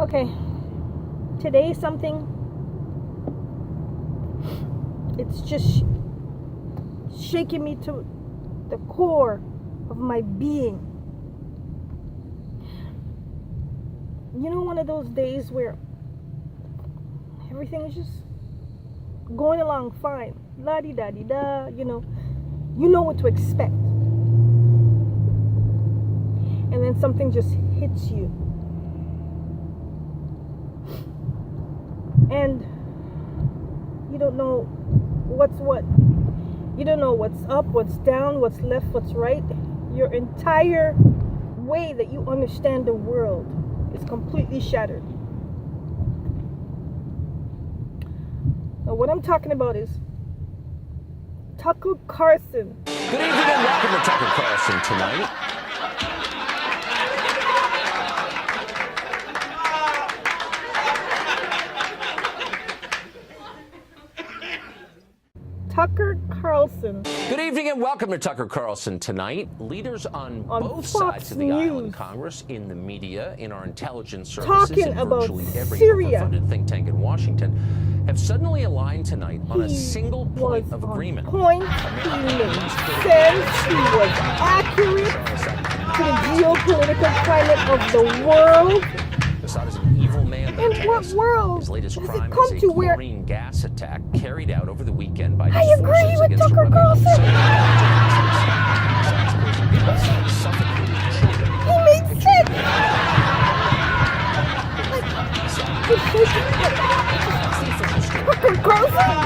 Okay, today something, it's just shaking me to the core of my being. You know, one of those days where everything is just going along fine, la-di-da-di-da, you know what to expect. And then something just hits you. And you don't know what's what. You don't know what's up, what's down, what's left, what's right. Your entire way that you understand the world is completely shattered. Now, what I'm talking about is Tucker Carlson. Good evening and welcome to Tucker Carlson tonight. Tucker Carlson. Good evening and welcome to Tucker Carlson tonight. Leaders on both Fox sides of the aisle in News, Congress, in the media, in our intelligence services, talking in about virtually every Syria. overfunded think tank in Washington, have suddenly aligned tonight on a single point of agreement. Point. He made sense. He was accurate to the geopolitical climate of the world. Assad is an evil man. In what world His latest does it crime come is to a where chlorine gas attack carried out over the weekend by I his agree forces with against a Tucker rebel Carlson. He made sense. Tucker Carlson?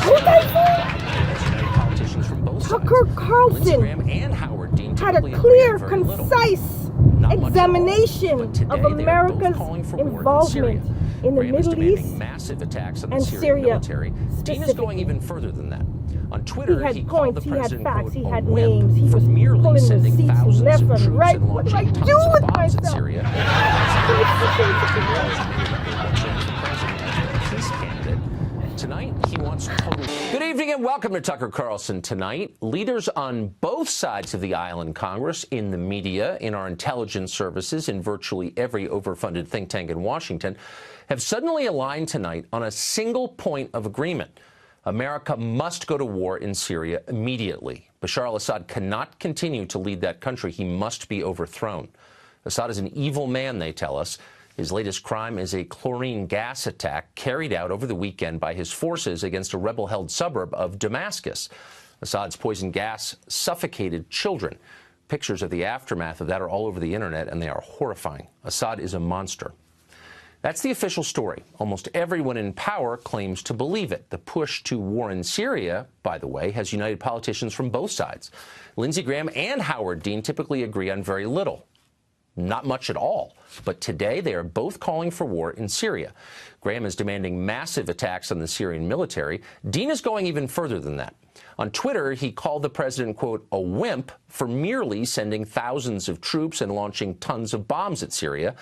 What I say? Tucker Carlson and Howard Dean had a clear, concise examination of America's involvement in the Middle East massive attacks on the and Syrian Syria military. Dean is going even further than that. On Twitter, He had called points, the he had president, facts, quote, he a had wimp names, he for was merely pulling sending receipts thousands left of and troops right. and What do I launching do tons of with bombs at myself? Syria. Tonight, he wants total... Good evening and welcome to Tucker Carlson tonight. Leaders on both sides of the aisle in Congress, in the media, in our intelligence services, in virtually every overfunded think tank in Washington, have suddenly aligned tonight on a single point of agreement. America must go to war in Syria immediately. Bashar al-Assad cannot continue to lead that country. He must be overthrown. Assad is an evil man, they tell us. His latest crime is a chlorine gas attack carried out over the weekend by his forces against a rebel-held suburb of Damascus. Assad's poison gas suffocated children. Pictures of the aftermath of that are all over the internet, and they are horrifying. Assad is a monster. That's the official story. Almost everyone in power claims to believe it. The push to war in Syria, by the way, has united politicians from both sides. Lindsey Graham and Howard Dean typically agree on very little. Not much at all. But today, they are both calling for war in Syria. Graham is demanding massive attacks on the Syrian military. Dean is going even further than that. On Twitter, he called the president, quote, a wimp for merely sending thousands of troops and launching tons of bombs at Syria.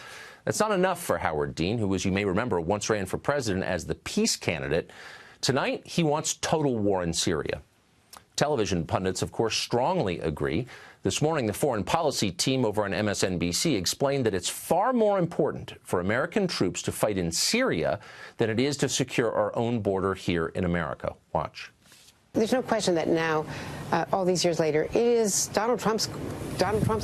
That's not enough for Howard Dean, who, as you may remember, once ran for president as the peace candidate. Tonight, he wants total war in Syria. Television pundits, of course, strongly agree. This morning, the foreign policy team over on MSNBC explained that it's far more important for American troops to fight in Syria than it is to secure our own border here in America. Watch. There's no question that now, all these years later, it is Donald Trump's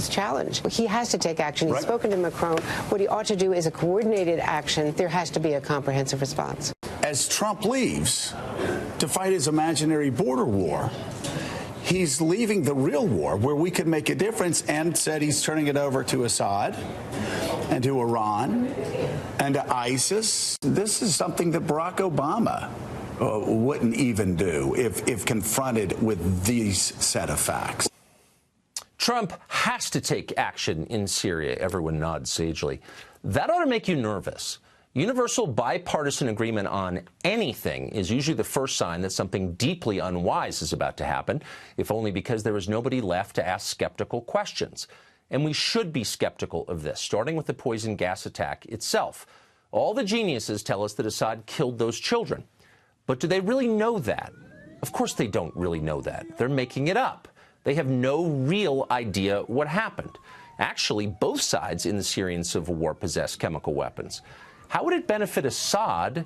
challenge. He has to take action. He's spoken to Macron. What he ought to do is a coordinated action. There has to be a comprehensive response. As Trump leaves to fight his imaginary border war, he's leaving the real war where we could make a difference, and said he's turning it over to Assad and to Iran and to ISIS. This is something that Barack Obama wouldn't even do if confronted with these set of facts. Trump has to take action in Syria. Everyone nods sagely. That ought to make you nervous. Universal bipartisan agreement on anything is usually the first sign that something deeply unwise is about to happen, if only because there is nobody left to ask skeptical questions. And we should be skeptical of this, starting with the poison gas attack itself. All the geniuses tell us that Assad killed those children. But do they really know that? Of course they don't really know that. They're making it up. They have no real idea what happened. Actually, both sides in the Syrian civil war possess chemical weapons. How would it benefit Assad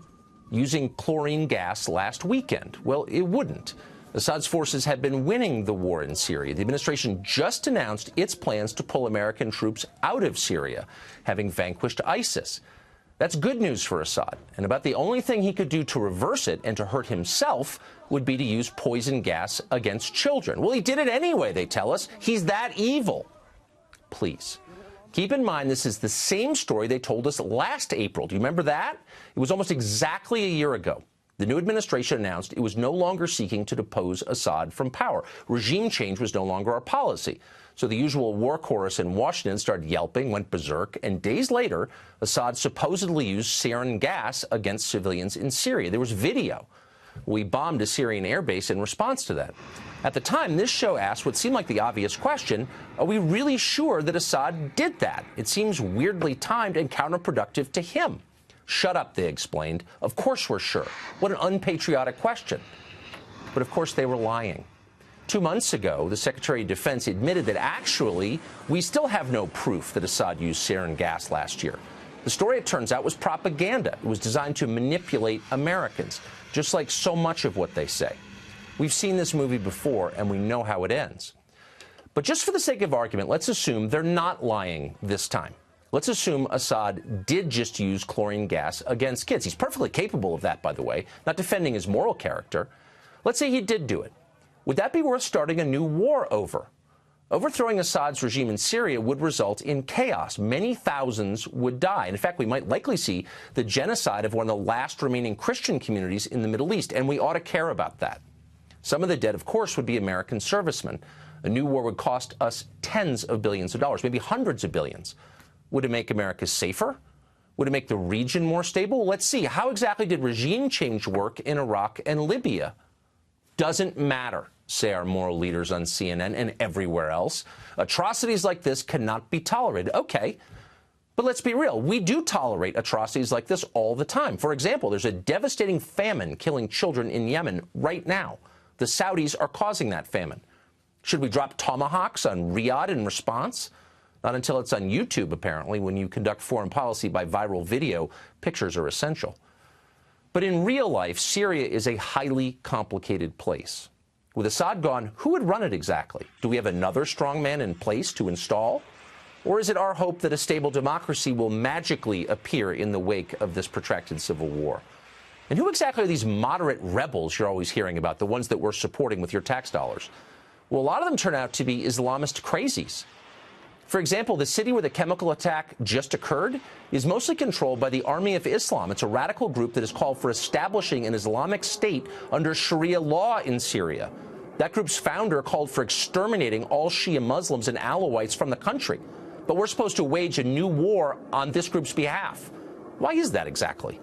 using chlorine gas last weekend? Well, it wouldn't. Assad's forces had been winning the war in Syria. The administration just announced its plans to pull American troops out of Syria, having vanquished ISIS. That's good news for Assad, and about the only thing he could do to reverse it and to hurt himself would be to use poison gas against children. Well, he did it anyway, they tell us. He's that evil. Please. Keep in mind, this is the same story they told us last April. Do you remember that? It was almost exactly a year ago. The new administration announced it was no longer seeking to depose Assad from power. Regime change was no longer our policy. So the usual war chorus in Washington started yelping, went berserk, and days later, Assad supposedly used sarin gas against civilians in Syria. There was video. We bombed a Syrian airbase in response to that. At the time, this show asked what seemed like the obvious question: are we really sure that Assad did that? It seems weirdly timed and counterproductive to him. Shut up, they explained. Of course we're sure. What an unpatriotic question. But of course they were lying. 2 months ago, the Secretary of Defense admitted that actually we still have no proof that Assad used sarin gas last year. The story, it turns out, was propaganda. It was designed to manipulate Americans, just like so much of what they say. We've seen this movie before, and we know how it ends. But just for the sake of argument, let's assume they're not lying this time. Let's assume Assad did just use chlorine gas against kids. He's perfectly capable of that, by the way, not defending his moral character. Let's say he did do it. Would that be worth starting a new war over? Overthrowing Assad's regime in Syria would result in chaos. Many thousands would die. In fact, we might likely see the genocide of one of the last remaining Christian communities in the Middle East, and we ought to care about that. Some of the dead, of course, would be American servicemen. A new war would cost us tens of billions of dollars, maybe hundreds of billions. Would it make America safer? Would it make the region more stable? Let's see. How exactly did regime change work in Iraq and Libya? Doesn't matter, say our moral leaders on CNN and everywhere else. Atrocities like this cannot be tolerated. Okay, but let's be real. We do tolerate atrocities like this all the time. For example, there's a devastating famine killing children in Yemen right now. The Saudis are causing that famine. Should we drop tomahawks on Riyadh in response? Not until it's on YouTube, apparently. When you conduct foreign policy by viral video, pictures are essential. But in real life, Syria is a highly complicated place. With Assad gone, who would run it exactly? Do we have another strongman in place to install? Or is it our hope that a stable democracy will magically appear in the wake of this protracted civil war? And who exactly are these moderate rebels you're always hearing about, the ones that we're supporting with your tax dollars? Well, a lot of them turn out to be Islamist crazies. For example, the city where the chemical attack just occurred is mostly controlled by the Army of Islam. It's a radical group that has called for establishing an Islamic state under Sharia law in Syria. That group's founder called for exterminating all Shia Muslims and Alawites from the country. But we're supposed to wage a new war on this group's behalf. Why is that exactly?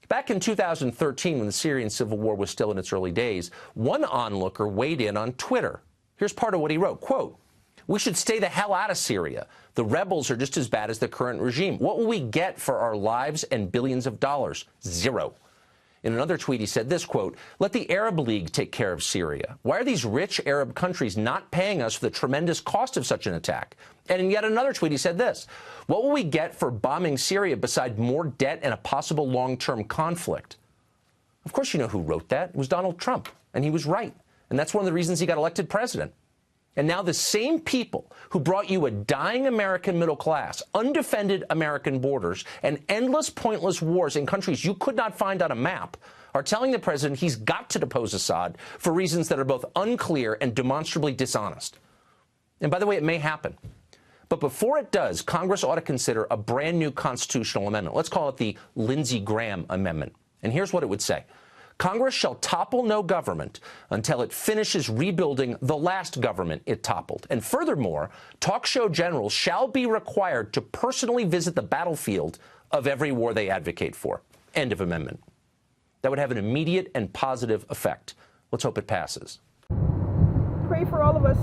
Back in 2013, when the Syrian civil war was still in its early days, one onlooker weighed in on Twitter. Here's part of what he wrote, quote, "We should stay the hell out of Syria. The rebels are just as bad as the current regime. What will we get for our lives and billions of dollars? Zero." In another tweet, he said this, quote, "Let the Arab League take care of Syria. Why are these rich Arab countries not paying us for the tremendous cost of such an attack?" And in yet another tweet, he said this, "What will we get for bombing Syria beside more debt and a possible long-term conflict?" Of course, you know who wrote that. It was Donald Trump. And he was right. And that's one of the reasons he got elected president. And now the same people who brought you a dying American middle class, undefended American borders, and endless pointless wars in countries you could not find on a map are telling the president he's got to depose Assad for reasons that are both unclear and demonstrably dishonest. And by the way, it may happen. But before it does, Congress ought to consider a brand new constitutional amendment. Let's call it the Lindsey Graham Amendment. And here's what it would say. Congress shall topple no government until it finishes rebuilding the last government it toppled. And furthermore, talk show generals shall be required to personally visit the battlefield of every war they advocate for. End of amendment. That would have an immediate and positive effect. Let's hope it passes. Pray for all of us.